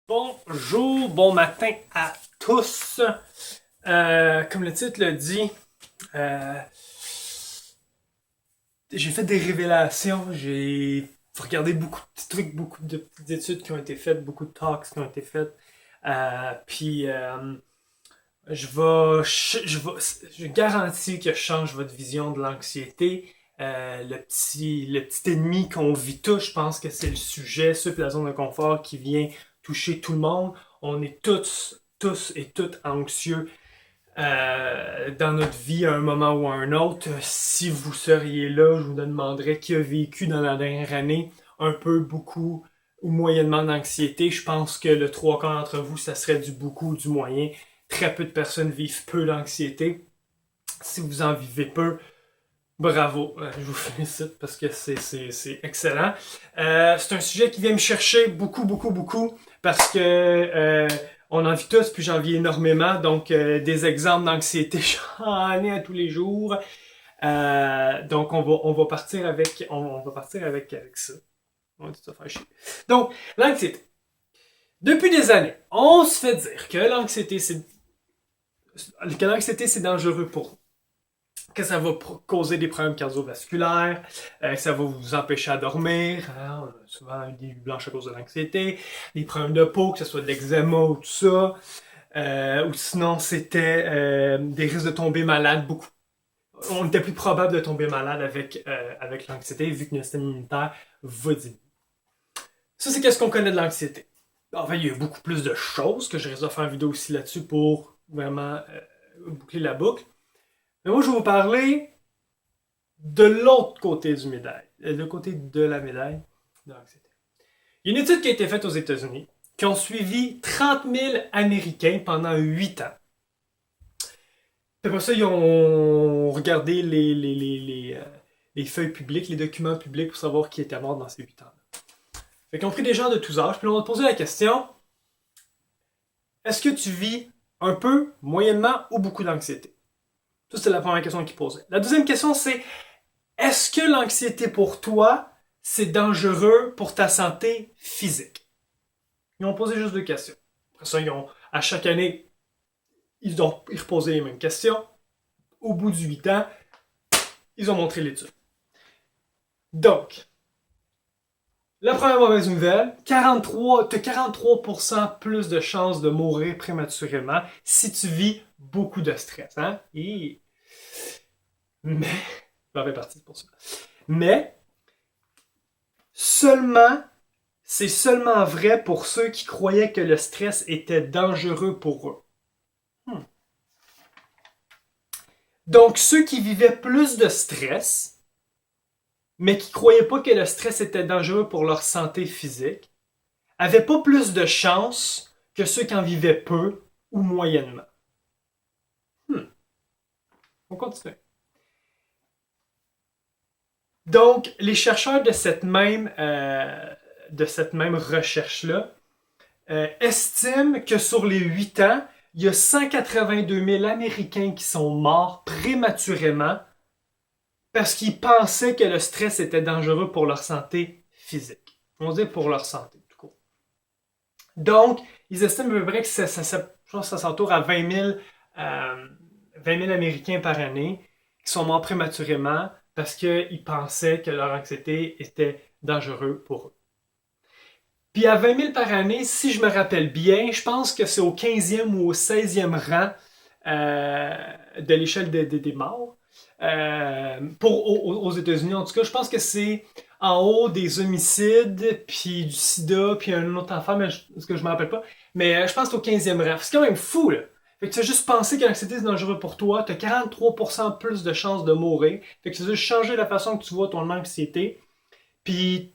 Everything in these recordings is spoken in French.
Bonjour, bon matin à tous. Comme le titre le dit, euh, j'ai fait des révélations, j'ai regardé beaucoup de petits trucs, beaucoup de petites études qui ont été faites, beaucoup de talks qui ont été faites. Puis je garantis que je change votre vision de l'anxiété. Le petit ennemi qu'on vit tous, je pense que c'est le sujet, sur la zone de confort qui vient toucher tout le monde. On est tous et toutes anxieux dans notre vie à un moment ou à un autre. Si vous seriez là, je vous demanderais qui a vécu dans la dernière année un peu, beaucoup ou moyennement d'anxiété. Je pense que le trois quarts d'entre vous, ça serait du beaucoup ou du moyen. Très peu de personnes vivent peu d'anxiété. Si vous en vivez peu, bravo, je vous félicite parce que c'est excellent. C'est un sujet qui vient me chercher beaucoup parce que on en vit tous, puis j'en vis énormément. Donc, des exemples d'anxiété, j'en ai à tous les jours. Donc, on va partir avec ça. On va tout ça faire chier. Donc, l'anxiété. Depuis des années, on se fait dire que l'anxiété, c'est dangereux pour nous, que ça va causer des problèmes cardiovasculaires, que ça va vous empêcher à dormir, hein, on a souvent des nuits blanches à cause de l'anxiété, des problèmes de peau, que ce soit de l'eczéma ou tout ça, ou sinon c'était des risques de tomber malade. On était plus probable de tomber malade avec l'anxiété, vu que notre système immunitaire va diminuer. Ça, c'est qu'est-ce qu'on connaît de l'anxiété. Enfin, il y a beaucoup plus de choses que je risque de faire une vidéo aussi là-dessus pour vraiment boucler la boucle. Mais moi, je vais vous parler de l'autre côté du médaille, le côté de la médaille de l'anxiété. Il y a une étude qui a été faite aux États-Unis qui ont suivi 30 000 Américains pendant 8 ans. Puis après ça, ils ont regardé les feuilles publiques, les documents publics pour savoir qui était mort dans ces 8 ans-là. Fait qu'ils ont pris des gens de tous âges, puis on va te poser la question, est-ce que tu vis un peu, moyennement ou beaucoup d'anxiété? Ça, c'est la première question qu'ils posaient. La deuxième question, c'est est-ce que l'anxiété pour toi, c'est dangereux pour ta santé physique? Ils ont posé juste deux questions. Après ça, à chaque année, ils reposaient les mêmes questions. Au bout de 8 ans, ils ont montré l'étude. Donc, la première mauvaise nouvelle, tu as 43% plus de chances de mourir prématurément si tu vis beaucoup de stress. Hein? Mais, j'en fais partie pour ça. Mais, c'est seulement vrai pour ceux qui croyaient que le stress était dangereux pour eux. Donc, ceux qui vivaient plus de stress, mais qui croyaient pas que le stress était dangereux pour leur santé physique, avaient pas plus de chances que ceux qui en vivaient peu ou moyennement. On continue. Donc, les chercheurs de cette même recherche-là estiment que sur les 8 ans, il y a 182 000 Américains qui sont morts prématurément parce qu'ils pensaient que le stress était dangereux pour leur santé physique. On dit pour leur santé, tout court. Donc, ils estiment à peu près que je pense que ça s'entoure à 20 000 Américains par année qui sont morts prématurément parce qu'ils pensaient que leur anxiété était dangereux pour eux. Puis à 20 000 par année, si je me rappelle bien, je pense que c'est au 15e ou au 16e rang de l'échelle des morts. Aux États-Unis, en tout cas, je pense que c'est en haut des homicides, puis du sida, puis un autre affaire, mais ce que je ne me rappelle pas. Mais je pense que c'est au 15e rang. C'est quand même fou, là. Fait que tu as juste pensé que l'anxiété c'est dangereux pour toi, tu as 43% plus de chances de mourir. Fait que tu as juste changé la façon que tu vois ton anxiété, puis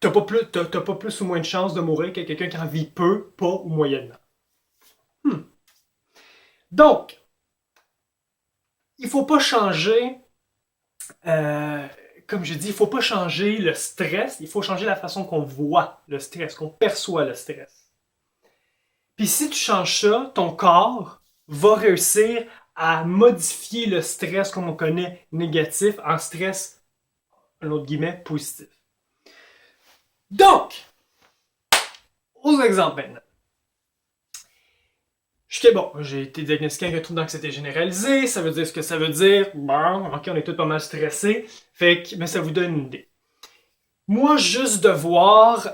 t'as pas plus ou moins de chances de mourir que quelqu'un qui en vit peu, pas ou moyennement. Donc, il faut pas changer, comme je dis, il faut pas changer le stress, il faut changer la façon qu'on voit le stress, qu'on perçoit le stress. Puis si tu changes ça, ton corps va réussir à modifier le stress comme on connaît négatif en stress, un autre guillemets, positif. Donc, aux exemples maintenant. bon, j'ai été diagnostiqué avec un trouble d'anxiété généralisée, ça veut dire ce que ça veut dire. Bon, ok, on est tous pas mal stressés. Fait que, mais ça vous donne une idée. Moi, juste devoir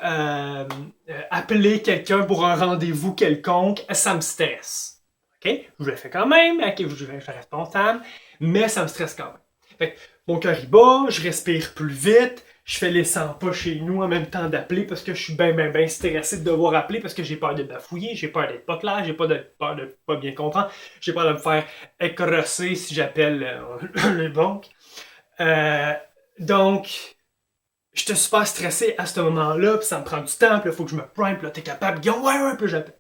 appeler quelqu'un pour un rendez-vous quelconque, ça me stresse. Ok? Je le fais quand même, ok, je suis responsable, mais ça me stresse quand même. Fait que, mon cœur il bat, je respire plus vite, je fais les 100 pas chez nous en même temps d'appeler parce que je suis ben stressé de devoir appeler parce que j'ai peur de bafouiller, j'ai peur d'être pas clair, j'ai peur de pas bien comprendre, j'ai peur de me faire écrasser si j'appelle les banques. Donc, j'étais super stressé à ce moment-là, puis ça me prend du temps, puis il faut que je me prime, puis là, t'es capable, ouais, puis j'appelle.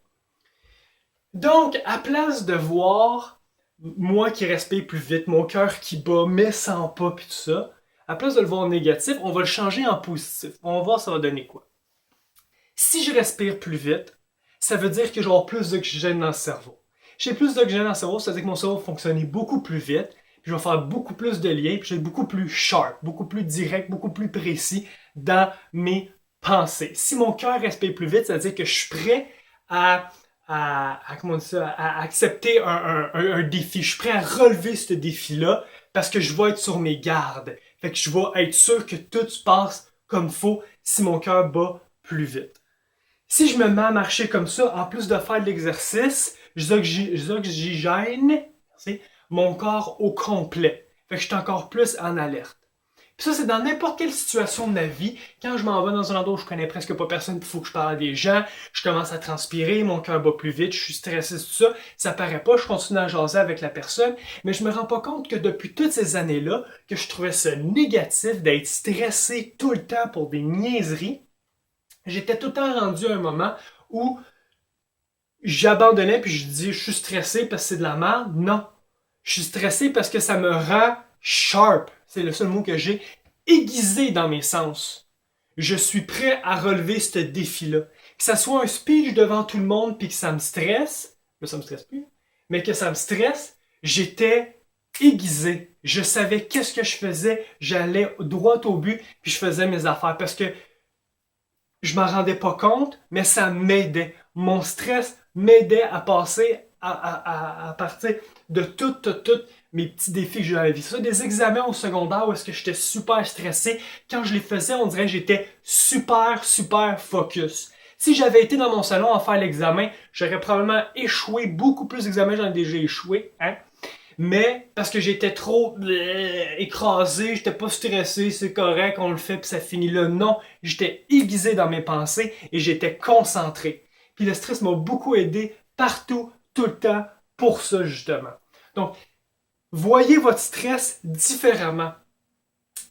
Donc, à place de voir moi qui respire plus vite, mon cœur qui bat, mais sans pas, puis tout ça, à place de le voir négatif, on va le changer en positif. On va voir ça va donner quoi. Si je respire plus vite, ça veut dire que je vais avoir plus d'oxygène dans le cerveau. J'ai plus d'oxygène dans le cerveau, ça veut dire que mon cerveau va fonctionner beaucoup plus vite, puis je vais faire beaucoup plus de liens, puis je vais être beaucoup plus sharp, beaucoup plus direct, beaucoup plus précis dans mes pensées. Si mon cœur respire plus vite, ça veut dire que je suis prêt à accepter un défi. Je suis prêt à relever ce défi-là parce que je vais être sur mes gardes. Fait que je vais être sûr que tout se passe comme faut si mon cœur bat plus vite. Si je me mets à marcher comme ça, en plus de faire de l'exercice, j'oxygène mon corps au complet. Fait que je suis encore plus en alerte. Puis ça, c'est dans n'importe quelle situation de ma vie. Quand je m'en vais dans un endroit où je connais presque pas personne, il faut que je parle à des gens, je commence à transpirer, mon cœur bat plus vite, je suis stressé, tout ça. Ça paraît pas, je continue à jaser avec la personne, mais je me rends pas compte que depuis toutes ces années-là, que je trouvais ça négatif d'être stressé tout le temps pour des niaiseries, j'étais tout le temps rendu à un moment où j'abandonnais puis je dis je suis stressé parce que c'est de la merde. Non. Je suis stressé parce que ça me rend sharp. C'est le seul mot que j'ai. Aiguisé dans mes sens. Je suis prêt à relever ce défi-là. Que ça soit un speech devant tout le monde puis que ça me stresse. Là, ça me stresse plus. Mais que ça me stresse, j'étais aiguisé. Je savais qu'est-ce que je faisais. J'allais droit au but puis je faisais mes affaires parce que je m'en rendais pas compte, mais ça m'aidait. Mon stress m'aidait à passer à partir de tous mes petits défis que j'ai dans la vie. Ça, des examens au secondaire où est-ce que j'étais super stressé. Quand je les faisais, on dirait que j'étais super focus. Si j'avais été dans mon salon à faire l'examen, j'aurais probablement échoué beaucoup plus d'examens, j'en ai déjà échoué, hein? Mais parce que j'étais trop écrasé, j'étais pas stressé, c'est correct, on le fait puis ça finit là. Non, j'étais aiguisé dans mes pensées et j'étais concentré. Puis le stress m'a beaucoup aidé partout, tout le temps, pour ça justement. Donc, voyez votre stress différemment.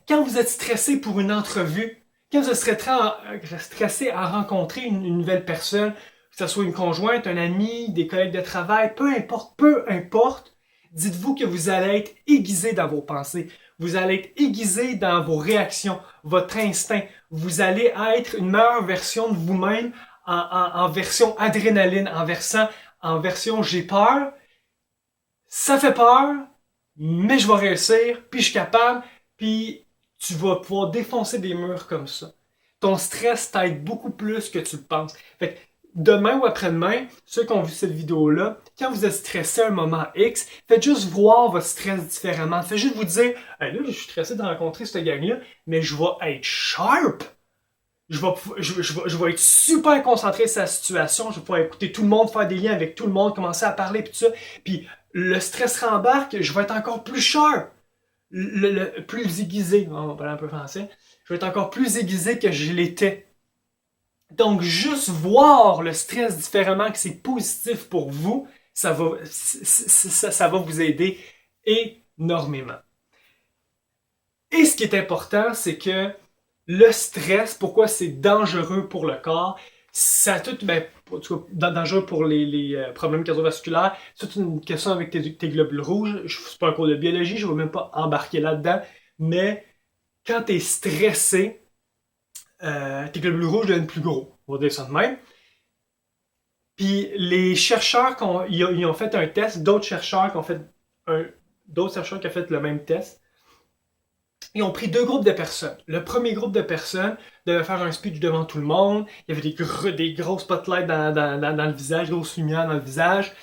Quand vous êtes stressé pour une entrevue, quand vous êtes stressé à rencontrer une nouvelle personne, que ce soit une conjointe, un ami, des collègues de travail, peu importe, dites-vous que vous allez être aiguisé dans vos pensées. Vous allez être aiguisé dans vos réactions, votre instinct. Vous allez être une meilleure version de vous-même en version adrénaline, en version j'ai peur. Ça fait peur, mais je vais réussir, puis je suis capable, puis tu vas pouvoir défoncer des murs comme ça. Ton stress t'aide beaucoup plus que tu le penses. Fait que demain ou après-demain, ceux qui ont vu cette vidéo-là, quand vous êtes stressé à un moment X, faites juste voir votre stress différemment. Faites juste vous dire, hey, là, je suis stressé de rencontrer cette gang-là, mais je vais être sharp. Je vais être super concentré sur la situation. Je vais pouvoir écouter tout le monde, faire des liens avec tout le monde, commencer à parler, puis tout ça. Puis le stress rembarque, je vais être encore plus sharp. Plus aiguisé, on va parler un peu français. Je vais être encore plus aiguisé que je l'étais. Donc, juste voir le stress différemment, que c'est positif pour vous, ça va vous aider énormément. Et ce qui est important, c'est que le stress, pourquoi c'est dangereux pour le corps, ça a tout, dangereux pour les problèmes cardiovasculaires, c'est toute une question avec tes globules rouges. C'est pas un cours de biologie, je ne vais même pas embarquer là-dedans, mais quand tu es stressé, tes globules rouges deviennent plus gros. On va dire ça de même. Puis les chercheurs, ils ont fait un test, d'autres chercheurs qui ont fait le même test, ils ont pris deux groupes de personnes. Le premier groupe de personnes devait faire un speech devant tout le monde. Il y avait des gros spotlights dans le visage, grosses lumières dans le visage.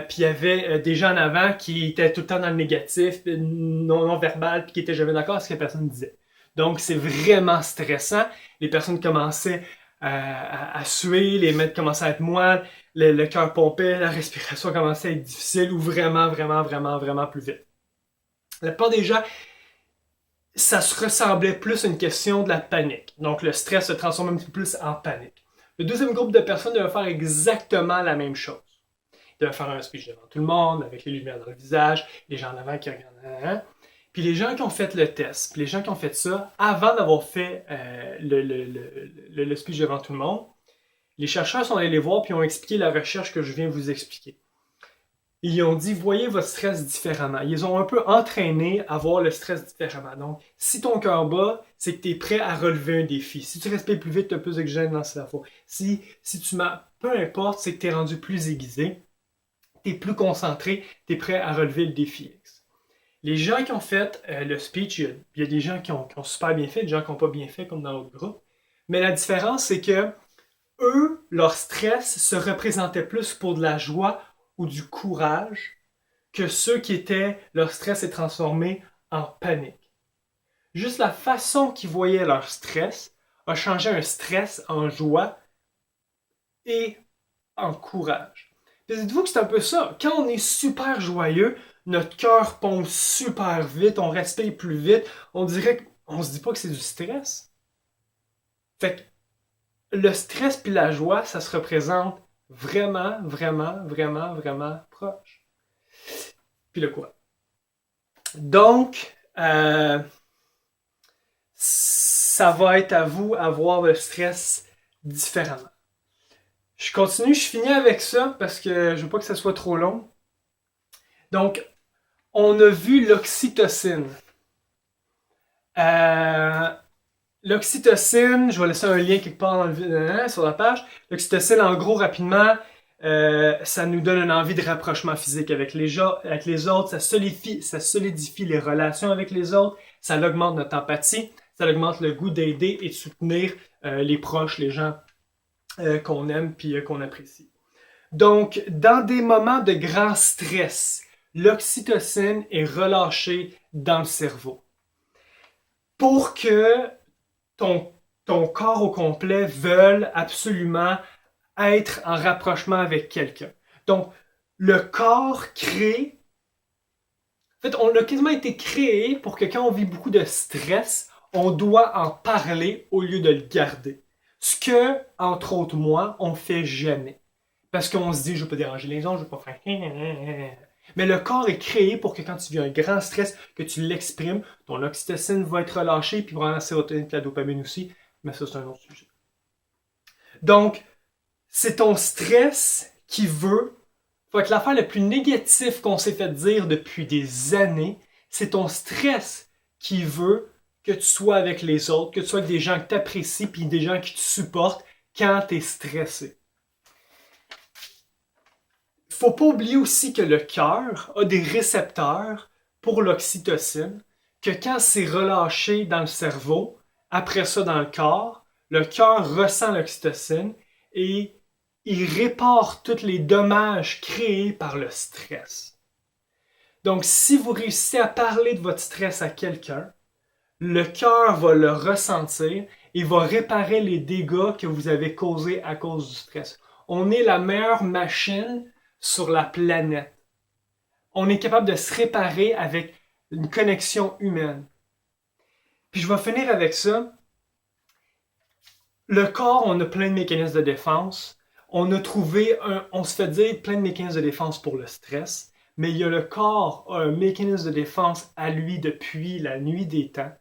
puis il y avait des gens en avant qui étaient tout le temps dans le négatif, non verbal, puis qui étaient jamais d'accord avec ce que la personne disait. Donc c'est vraiment stressant. Les personnes commençaient à suer, les mains commençaient à être moites, le cœur pompait, la respiration commençait à être difficile ou vraiment, vraiment, vraiment, vraiment plus vite. La plupart des gens, ça se ressemblait plus à une question de la panique. Donc le stress se transforme un petit peu plus en panique. Le deuxième groupe de personnes devait faire exactement la même chose. Ils devaient faire un speech devant tout le monde, avec les lumières dans le visage, les gens en avant qui regardent. Puis les gens qui ont fait le test, puis les gens qui ont fait ça, avant d'avoir fait le speech devant tout le monde, les chercheurs sont allés les voir puis ont expliqué la recherche que je viens de vous expliquer. Ils ont dit, voyez votre stress différemment. Ils ont un peu entraîné à voir le stress différemment. Donc, si ton cœur bat, c'est que tu es prêt à relever un défi. Si tu respires plus vite, tu as plus d'oxygène dans le cerveau. Si tu m'as, peu importe, c'est que tu es rendu plus aiguisé, tu es plus concentré, tu es prêt à relever le défi X. Les gens qui ont fait le speech, il y a des gens qui ont super bien fait, des gens qui n'ont pas bien fait, comme dans l'autre groupe. Mais la différence, c'est que eux, leur stress se représentait plus pour de la joie ou du courage que ceux qui étaient, leur stress s'est transformé en panique. Juste la façon qu'ils voyaient leur stress a changé un stress en joie et en courage. Puis dites-vous que c'est un peu ça. Quand on est super joyeux, notre cœur pompe super vite, on respire plus vite, on dirait qu'on se dit pas que c'est du stress. Fait que le stress puis la joie, ça se représente vraiment, vraiment, vraiment, vraiment proche. Puis le courage. Donc, ça va être à vous à voir le stress différemment. Je continue, je finis avec ça parce que je veux pas que ça soit trop long. Donc, on a vu l'oxytocine. L'oxytocine, je vais laisser un lien quelque part sur la page. L'oxytocine, en gros, rapidement, ça nous donne une envie de rapprochement physique avec les autres, ça solidifie les relations avec les autres, ça augmente notre empathie, ça augmente le goût d'aider et de soutenir les proches, les gens qu'on aime puis qu'on apprécie. Donc, dans des moments de grand stress, l'oxytocine est relâchée dans le cerveau pour que ton corps au complet veuille absolument être en rapprochement avec quelqu'un. Donc, le corps crée... En fait, on a quasiment été créé pour que quand on vit beaucoup de stress, on doit en parler au lieu de le garder. Ce que, entre autres moi, on fait jamais. Parce qu'on se dit, je ne veux pas déranger les autres, je ne veux pas faire... Mais le corps est créé pour que quand tu vis un grand stress, que tu l'exprimes, ton oxytocine va être relâchée, puis vraiment la sérotonine et la dopamine aussi. Mais ça, c'est un autre sujet. Donc, c'est ton stress qui veut... Faut que l'affaire la plus négative qu'on s'est fait dire depuis des années, c'est ton stress qui veut que tu sois avec les autres, que tu sois avec des gens que tu apprécies, puis des gens qui te supportent quand tu es stressé. Faut pas oublier aussi que le cœur a des récepteurs pour l'oxytocine, que quand c'est relâché dans le cerveau, après ça dans le cœur ressent l'oxytocine et il répare tous les dommages créés par le stress. Donc, si vous réussissez à parler de votre stress à quelqu'un, le cœur va le ressentir et va réparer les dégâts que vous avez causés à cause du stress. On est la meilleure machine sur la planète. On est capable de se réparer avec une connexion humaine. Puis je vais finir avec ça. Le corps, on a plein de mécanismes de défense. On se fait dire plein de mécanismes de défense pour le stress, mais il y a le corps a un mécanisme de défense à lui depuis la nuit des temps,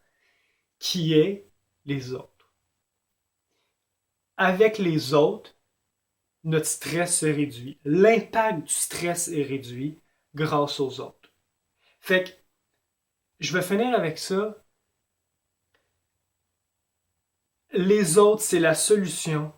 qui est les autres. Avec les autres, notre stress se réduit. L'impact du stress est réduit grâce aux autres. Fait que, je vais finir avec ça. Les autres, c'est la solution.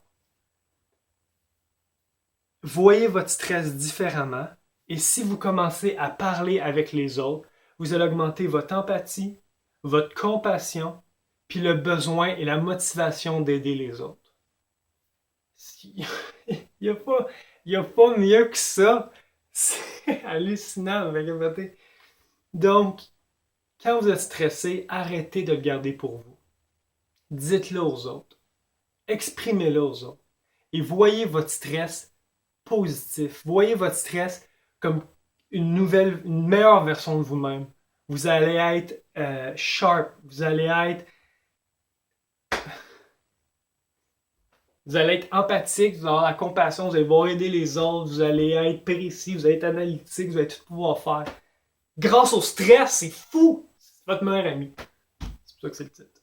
Voyez votre stress différemment et si vous commencez à parler avec les autres, vous allez augmenter votre empathie, votre compassion, puis le besoin et la motivation d'aider les autres. Il n'y a pas mieux que ça. C'est hallucinant, mais capoter. Donc, quand vous êtes stressé, arrêtez de le garder pour vous. Dites-le aux autres. Exprimez-le aux autres. Et voyez votre stress positif. Voyez votre stress comme une meilleure version de vous-même. Vous allez être sharp. Vous allez être empathique, vous allez avoir la compassion, vous allez pouvoir aider les autres, vous allez être précis, vous allez être analytique, vous allez tout pouvoir faire. Grâce au stress, c'est fou! C'est votre meilleur ami. C'est pour ça que c'est le titre.